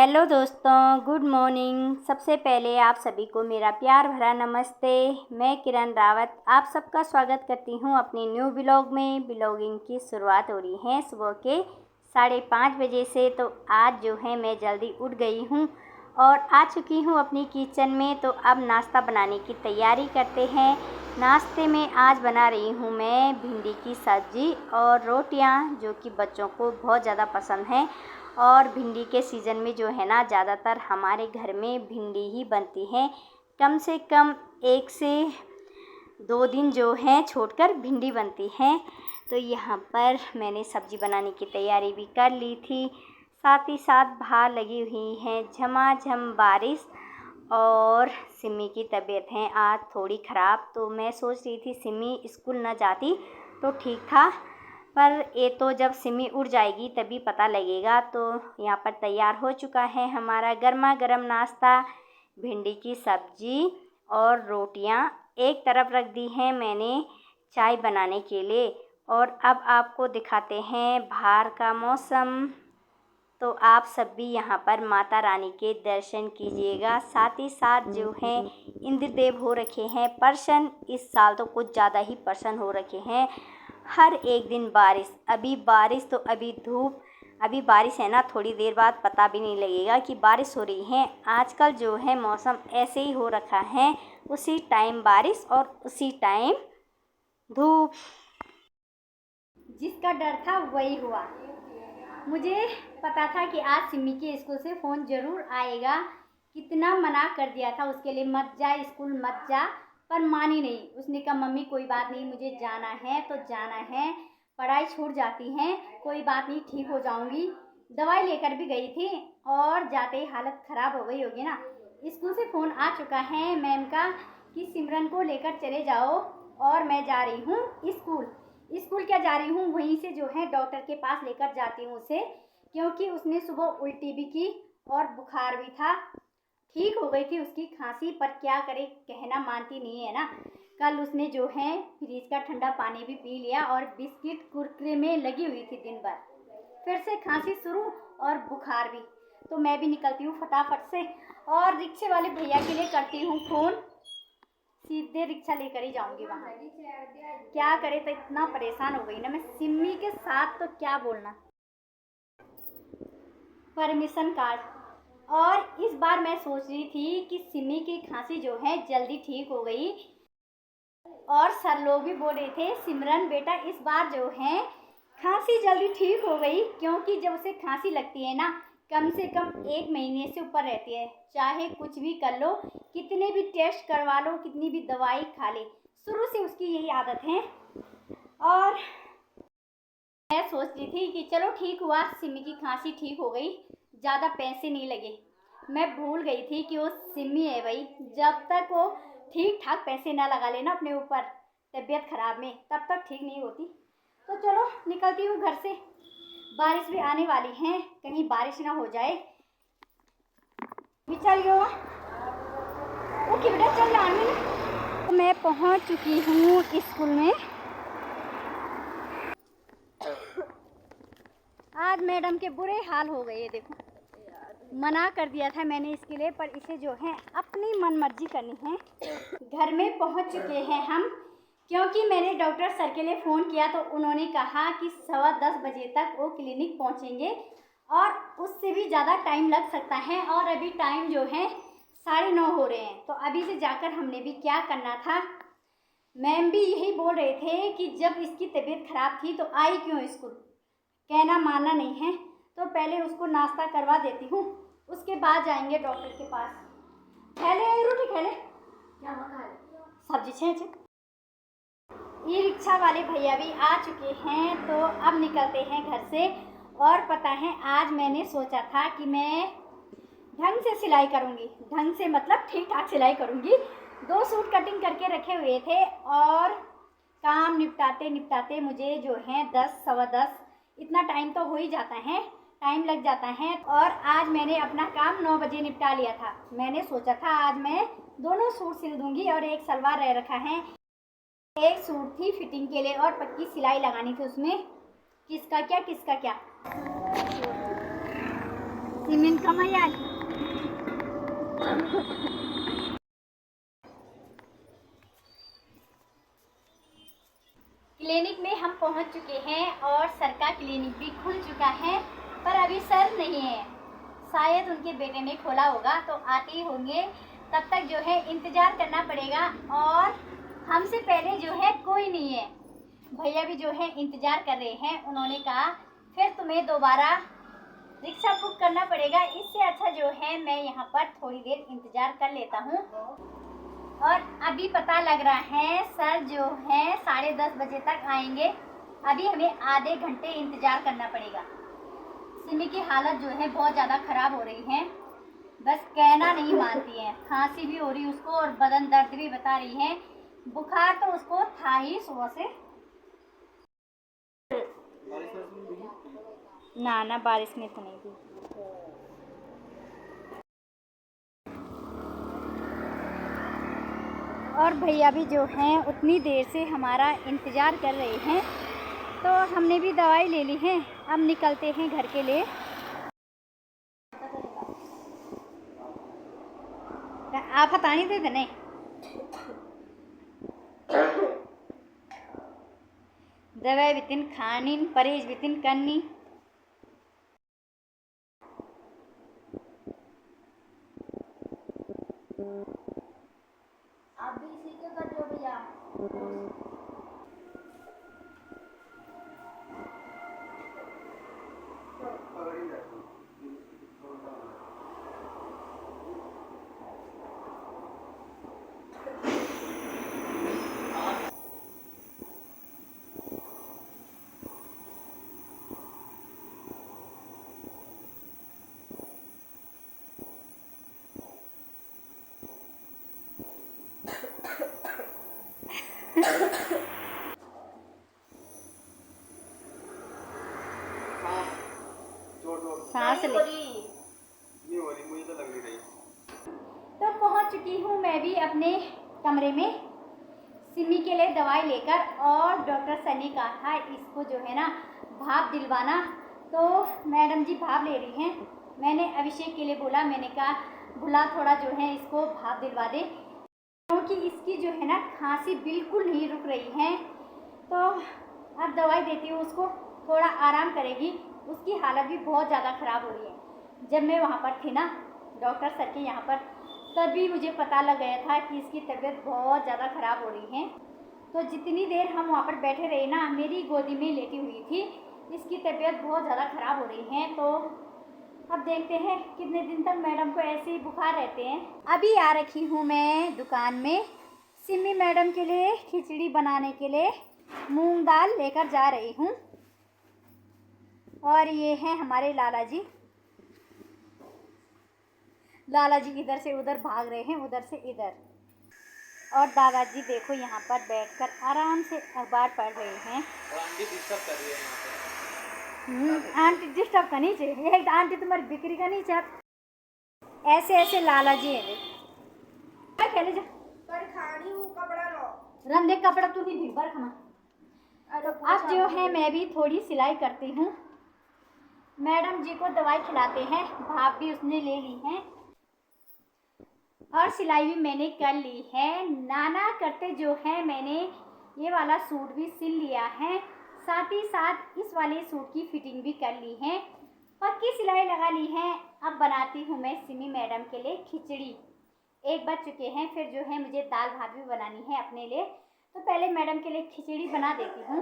Hello दोस्तों, good morning. सबसे पहले आप सभी को मेरा प्यार भरा नमस्ते। मैं किरण रावत आप सबका स्वागत करती हूँ अपने न्यू ब्लॉग में। ब्लॉगिंग की शुरुआत हो रही है सुबह के 5:30 बजे से। तो आज जो है मैं जल्दी उठ गई हूँ और आ चुकी हूँ अपनी किचन में। तो अब नाश्ता बनाने की तैयारी करते हैं। नाश्ते में आज बना रही हूँ मैं भिंडी की सब्ज़ी और रोटियाँ, जो कि बच्चों को बहुत ज़्यादा पसंद हैं। और भिंडी के सीज़न में जो है ना, ज़्यादातर हमारे घर में भिंडी ही बनती है। कम से कम 1 से 2 दिन जो है छोड़कर भिंडी बनती है। तो यहाँ पर मैंने सब्ज़ी बनाने की तैयारी भी कर ली थी। साथ ही साथ बाहर लगी हुई है झमाझम बारिश और सिमी की तबीयत है आज थोड़ी ख़राब। तो मैं सोच रही थी सिमी स्कूल न जाती तो ठीक था, पर ये तो जब सिमी उड़ जाएगी तभी पता लगेगा। तो यहाँ पर तैयार हो चुका है हमारा गर्मा गर्म नाश्ता। भिंडी की सब्ज़ी और रोटियाँ एक तरफ रख दी हैं मैंने चाय बनाने के लिए। और अब आपको दिखाते हैं बाहर का मौसम। तो आप सब भी यहाँ पर माता रानी के दर्शन कीजिएगा। साथ ही साथ जो है इंद्रदेव हो रखे हैं प्रसन्न। इस साल तो कुछ ज़्यादा ही प्रसन्न हो रखे हैं। हर एक दिन बारिश, अभी बारिश तो अभी धूप, अभी बारिश है ना, थोड़ी देर बाद पता भी नहीं लगेगा कि बारिश हो रही है। आजकल जो है मौसम ऐसे ही हो रखा है, उसी टाइम बारिश और उसी टाइम धूप। जिसका डर था वही हुआ। मुझे पता था कि आज सिमी के स्कूल से फ़ोन ज़रूर आएगा। कितना मना कर दिया था उसके लिए, मत जा स्कूल मत जा, पर मानी नहीं। उसने कहा मम्मी कोई बात नहीं, मुझे जाना है तो जाना है, पढ़ाई छूट जाती है, कोई बात नहीं, ठीक हो जाऊंगी। दवाई लेकर भी गई थी और जाते ही हालत ख़राब हो गई होगी ना। स्कूल से फ़ोन आ चुका है मैम का कि सिमरन को लेकर चले जाओ और मैं जा रही हूँ स्कूल क्या जा रही हूँ, वहीं से जो है डॉक्टर के पास लेकर जाती हूँ उसे, क्योंकि उसने सुबह उल्टी भी की और बुखार भी था। ठीक हो गई थी उसकी खांसी, पर क्या करे, कहना मानती नहीं है ना। कल उसने जो है फ्रिज का ठंडा पानी भी पी लिया और बिस्किट कुरकुरे में लगी हुई थी दिन भर। फिर से खांसी शुरू और बुखार भी। तो मैं भी निकलती हूँ फटाफट से और रिक्शे वाले भैया के लिए करती हूँ फ़ोन। सीधे रिक्शा लेकर ही जाऊंगी वहाँ। क्या करे, तो इतना परेशान हो गई ना मैं सिमी के साथ, तो क्या बोलना। Permission card. और इस बार मैं सोच रही थी कि सिमी की खांसी जो है जल्दी ठीक हो गई और सर लोग भी बोल रहे थे सिमरन बेटा इस बार जो है खांसी जल्दी ठीक हो गई, क्योंकि जब उसे खांसी लगती है ना, कम से कम 1 महीने से ऊपर रहती है। चाहे कुछ भी कर लो, कितने भी टेस्ट करवा लो, कितनी भी दवाई खा ले, शुरू से उसकी यही आदत है। और मैं सोच रही थी कि चलो ठीक हुआ, सिमी की खांसी ठीक हो गई, ज़्यादा पैसे नहीं लगे। मैं भूल गई थी कि वो सिमी है भाई, जब तक वो ठीक ठाक पैसे ना लगा लेना अपने ऊपर तबीयत ख़राब में, तब तक ठीक नहीं होती। तो चलो निकलती हूँ घर से, बारिश भी आने वाली है, कहीं बारिश ना हो जाए। चलियो ओके बेटा, चल आने। तो मैं पहुँच चुकी हूँ स्कूल में। आज मैडम के बुरे हाल हो गए, देखो मना कर दिया था मैंने इसके लिए, पर इसे जो है अपनी मन मर्जी करनी है। घर में पहुंच चुके हैं हम, क्योंकि मैंने डॉक्टर सर के लिए फ़ोन किया तो उन्होंने कहा कि 10:15 बजे तक वो क्लिनिक पहुंचेंगे और उससे भी ज़्यादा टाइम लग सकता है। और अभी टाइम जो है 9:30 हो रहे हैं, तो अभी से जाकर हमने भी क्या करना था। मैम भी यही बोल रहे थे कि जब इसकी तबीयत ख़राब थी तो आई क्यों स्कूल, कहना मानना नहीं है। तो पहले उसको नाश्ता करवा देती हूँ, उसके बाद जाएंगे डॉक्टर के पास। खेले रोटी खेले क्या सब्जी छे। ई रिक्शा वाले भैया भी आ चुके हैं, तो अब निकलते हैं घर से। और पता है आज मैंने सोचा था कि मैं ढंग से सिलाई करूँगी, ढंग से मतलब ठीक ठाक सिलाई करूँगी। 2 सूट कटिंग करके रखे हुए थे और काम निपटाते निपटाते मुझे जो है 10 सवा 10 इतना टाइम तो हो ही जाता है, टाइम लग जाता है। और आज मैंने अपना काम 9 बजे निपटा लिया था। मैंने सोचा था आज मैं दोनों सूट सिल दूंगी और एक सलवार रह रखा है, एक सूट थी फिटिंग के लिए और पक्की सिलाई लगानी थी उसमें। किसका क्या सीमेंट कम है यार। क्लिनिक में हम पहुंच चुके हैं और सर का क्लिनिक भी खुल चुका है, पर अभी सर नहीं है। शायद उनके बेटे ने खोला होगा तो आते ही होंगे। तब तक जो है इंतज़ार करना पड़ेगा और हमसे पहले जो है कोई नहीं है। भैया भी जो है इंतज़ार कर रहे हैं। उन्होंने कहा फिर तुम्हें दोबारा रिक्शा बुक करना पड़ेगा, इससे अच्छा जो है मैं यहाँ पर थोड़ी देर इंतज़ार कर लेता हूँ। और अभी पता लग रहा है सर जो है 10:30 बजे तक आएंगे। अभी हमें आधे घंटे इंतज़ार करना पड़ेगा। सिमी की हालत जो है बहुत ज़्यादा ख़राब हो रही है, बस कहना नहीं मानती है। खांसी भी हो रही उसको और बदन दर्द भी बता रही है। बुखार तो उसको था ही सुबह से। ना बारिश में तो नहीं थी। और भैया भी जो हैं उतनी देर से हमारा इंतज़ार कर रहे हैं, तो हमने भी दवाई ले ली है। अब निकलते हैं घर के लिए। आप हतानी दे देने दवाई बितिन खानी परहेज बितिन करनी। आप भी इसी के कर दो भैया। सांस ले नहीं हो रही, मुझे तो लग नहीं रही। तो पहुंच चुकी हूँ मैं भी अपने कमरे में सिमी के लिए दवाई लेकर। और डॉक्टर सर ने कहा था इसको जो है ना भाप दिलवाना, तो मैडम जी भाप ले रही हैं। मैंने अभिषेक के लिए बोला, मैंने कहा भुला थोड़ा जो है इसको भाप दिलवा दे, क्योंकि इसकी जो है ना खांसी बिल्कुल नहीं रुक रही है। तो अब दवाई देती हूँ उसको, थोड़ा आराम करेगी। उसकी हालत भी बहुत ज़्यादा ख़राब हो रही है। जब मैं वहाँ पर थी ना डॉक्टर सर के यहाँ पर, तभी मुझे पता लग गया था कि इसकी तबीयत बहुत ज़्यादा ख़राब हो रही है। तो जितनी देर हम वहाँ पर बैठे रहे ना, मेरी गोदी में लेटी हुई थी, इसकी तबीयत बहुत ज़्यादा ख़राब हो रही है। तो अब देखते हैं कितने दिन तक मैडम को ऐसे ही बुखार रहते हैं। अभी आ रखी हूँ मैं दुकान में सिमी मैडम के लिए खिचड़ी बनाने के लिए मूंग दाल लेकर जा रही हूँ। और ये हैं हमारे लाला जी। लाला जी इधर से उधर भाग रहे हैं, उधर से इधर। और दादाजी देखो यहाँ पर बैठकर आराम से अखबार पढ़ रहे हैं। आंटी डिस्टर्ब कर रही है। आंटी डिस्टर्ब करनी चाहिए, एक आंटी तुम्हारी बिक्री का नहीं चाहती। ऐसे ऐसे लाला जी हैं। खेले जा पर खानी हूँ कपड़ा लो रंधे कपड़ा तू नहीं भिग भर खाना। अब जो है मैं भी थोड़ी सिलाई करती हूँ। मैडम जी को दवाई खिलाते हैं, भाप भी उसने ले ली है और सिलाई भी मैंने कर ली है। नाना करते जो है मैंने ये वाला सूट भी सिल लिया है, साथ ही साथ इस वाले सूट की फिटिंग भी कर ली है, पक्की सिलाई लगा ली है। अब बनाती हूँ मैं सिमी मैडम के लिए खिचड़ी। 1 बज चुके हैं, फिर जो है मुझे दाल भात भी बनानी है अपने लिए। तो पहले मैडम के लिए खिचड़ी बना देती हूँ।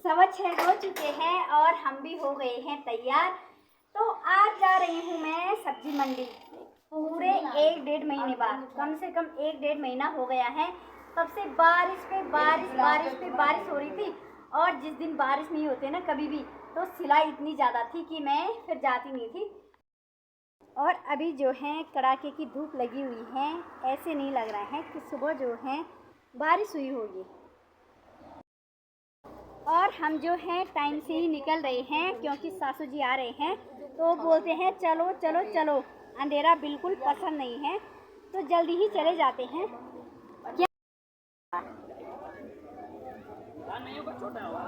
6:15 हो चुके हैं और हम भी हो गए हैं तैयार। तो आज जा रही हूँ मैं सब्जी मंडी। पूरे 1-1.5 महीने बाद, कम से कम 1-1.5 महीना हो गया है, तब से बारिश पे बारिश हो रही थी। और जिस दिन बारिश नहीं होती ना कभी भी, तो सिलाई इतनी ज़्यादा थी कि मैं फिर जाती नहीं थी। और अभी जो है कड़ाके की धूप लगी हुई है, ऐसे नहीं लग रहा है कि सुबह जो है बारिश हुई होगी। और हम जो हैं टाइम से ही निकल रहे हैं, क्योंकि सासू जी आ रहे हैं तो बोलते हैं चलो चलो चलो, अंधेरा बिल्कुल पसंद नहीं है, तो जल्दी ही चले जाते हैं। क्या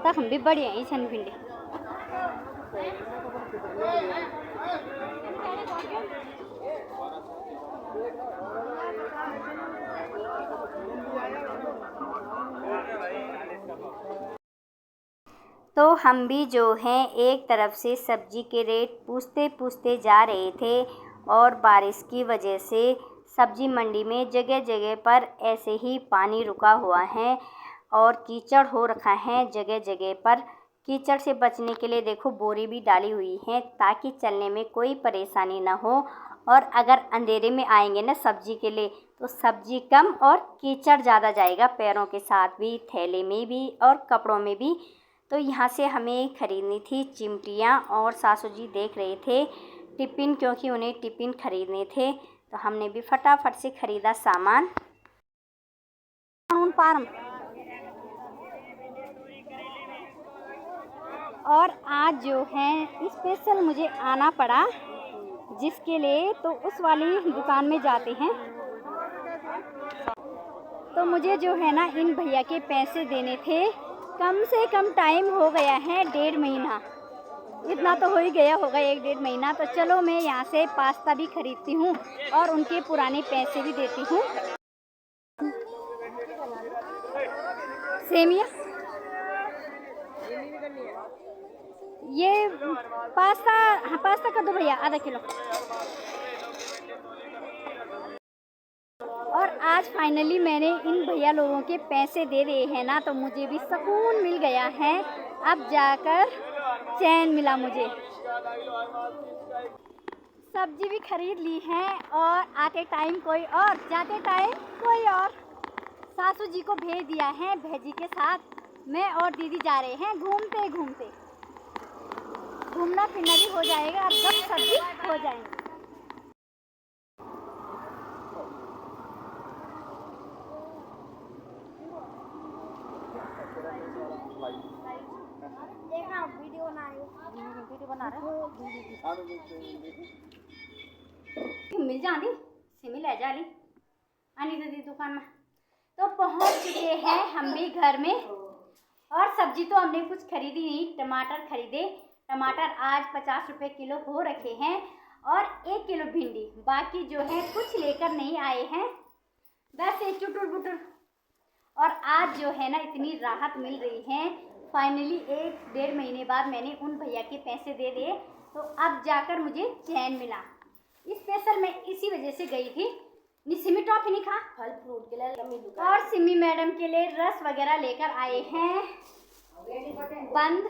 तक हम भी बढ़िया ही सन भिंडे तो हम भी जो हैं एक तरफ से सब्ज़ी के रेट पूछते पूछते जा रहे थे और बारिश की वजह से सब्ज़ी मंडी में जगह जगह पर ऐसे ही पानी रुका हुआ है और कीचड़ हो रखा है जगह जगह पर। कीचड़ से बचने के लिए देखो बोरी भी डाली हुई है ताकि चलने में कोई परेशानी ना हो। और अगर अंधेरे में आएंगे ना सब्ज़ी के लिए तो सब्ज़ी कम और कीचड़ ज़्यादा जाएगा, पैरों के साथ भी, थैले में भी और कपड़ों में भी। तो यहाँ से हमें ख़रीदनी थी चिमटियाँ और सासू जी देख रहे थे टिफ़िन, क्योंकि उन्हें टिफ़िन ख़रीदने थे। तो हमने भी फटाफट से ख़रीदा सामान। और आज जो है स्पेशल मुझे आना पड़ा, जिसके लिए तो उस वाली दुकान में जाते हैं। तो मुझे जो है ना इन भैया के पैसे देने थे। कम से कम टाइम हो गया है 1.5 महीना, इतना तो हो ही गया होगा 1-1.5 महीना। तो चलो मैं यहाँ से पास्ता भी खरीदती हूँ और उनके पुराने पैसे भी देती हूँ। सेमिया ये पास्ता, हाँ पास्ता कर दो भैया आधा किलो। और आज फाइनली मैंने इन भैया लोगों के पैसे दे दिए हैं ना, तो मुझे भी सुकून मिल गया है। अब जाकर चैन मिला मुझे। सब्जी भी खरीद ली है और आते टाइम कोई और, जाते टाइम कोई और। सासू जी को भेज दिया है भेजी के साथ। मैं और दीदी जा रहे हैं घूमते घूमते। घूमना फिरना भी हो जाएगा और गप सब्जी हो जाएंगे। देखना वीडियो बना रहे मिल जाती सिमी ले जा ली आनी दीदी दुकान में। तो पहुंच चुके हैं हम भी घर में और सब्जी तो हमने कुछ खरीदी नहीं। टमाटर खरीदे, टमाटर आज 50 रुपये किलो हो रखे हैं और 1 किलो भिंडी। बाकी जो है कुछ लेकर नहीं आए हैं, बस एक चुटुर बुटुर। और आज जो है ना इतनी राहत मिल रही है। फाइनली 1-1.5 महीने बाद मैंने उन भैया के पैसे दे दिए, तो अब जाकर मुझे चैन मिला। स्पेशल मैं इसी वजह से गई थी। सिमी टॉफी नहीं खा, फल फ्रूट के लिए और सिमी मैडम के लिए रस वगैरह लेकर आए हैं बंद।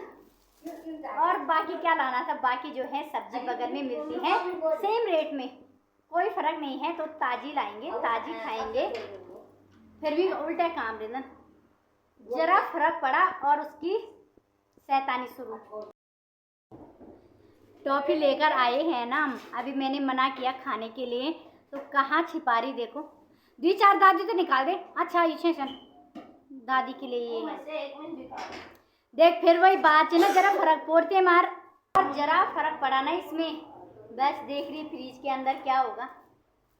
और बाकी क्या लाना था, बाकी जो है सब्जी बगल में मिलती है सेम रेट में, कोई फर्क नहीं है। तो ताजी लाएंगे, ताजी खाएंगे। फिर भी उल्टा काम रहना, जरा फर्क पड़ा और उसकी शैतानी शुरू। टॉफ़ी लेकर आए हैं ना, अभी मैंने मना किया खाने के लिए, तो कहाँ छिपा रही देखो। 2-4 दादी तो निकाल दे। अच्छा इसे दादी के लिए ये देख, फिर वही बात है ना, जरा फर्क पड़ते मार। और जरा फर्क पड़ा ना इसमें, बस देख रही फ्रिज के अंदर क्या होगा।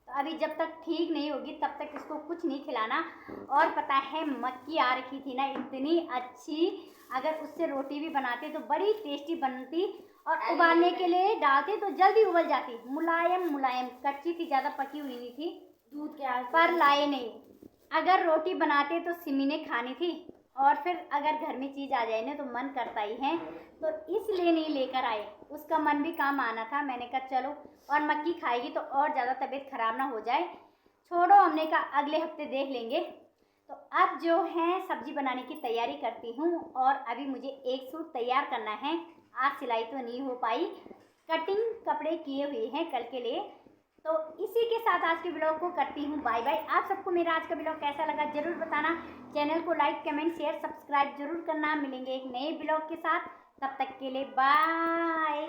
तो अभी जब तक ठीक नहीं होगी तब तक इसको कुछ नहीं खिलाना। और पता है मक्की आ रखी थी ना इतनी अच्छी, अगर उससे रोटी भी बनाते तो बड़ी टेस्टी बनती। और उबालने के लिए डालते तो जल्दी उबल जाती, मुलायम मुलायम। कच्ची थी, ज़्यादा पकी हुई नहीं थी, दूध के पर लाए नहीं। अगर रोटी बनाते तो सिमी ने खानी थी, और फिर अगर घर में चीज़ आ जाए ना तो मन करता ही है, तो इसलिए नहीं लेकर आए। उसका मन भी काम आना था। मैंने कहा चलो, और मक्की खाएगी तो और ज़्यादा तबीयत ख़राब ना हो जाए, छोड़ो। हमने कहा अगले हफ्ते देख लेंगे। तो अब जो है सब्जी बनाने की तैयारी करती हूँ। और अभी मुझे एक सूट तैयार करना है। आज सिलाई तो नहीं हो पाई, कटिंग कपड़े किए हुए हैं कल के लिए। तो इसी के साथ आज के ब्लॉग को करती हूँ बाय बाय। आप सबको मेरा आज का ब्लॉग कैसा लगा ज़रूर बताना। चैनल को लाइक कमेंट शेयर सब्सक्राइब जरूर करना। मिलेंगे एक नए ब्लॉग के साथ, तब तक के लिए बाय।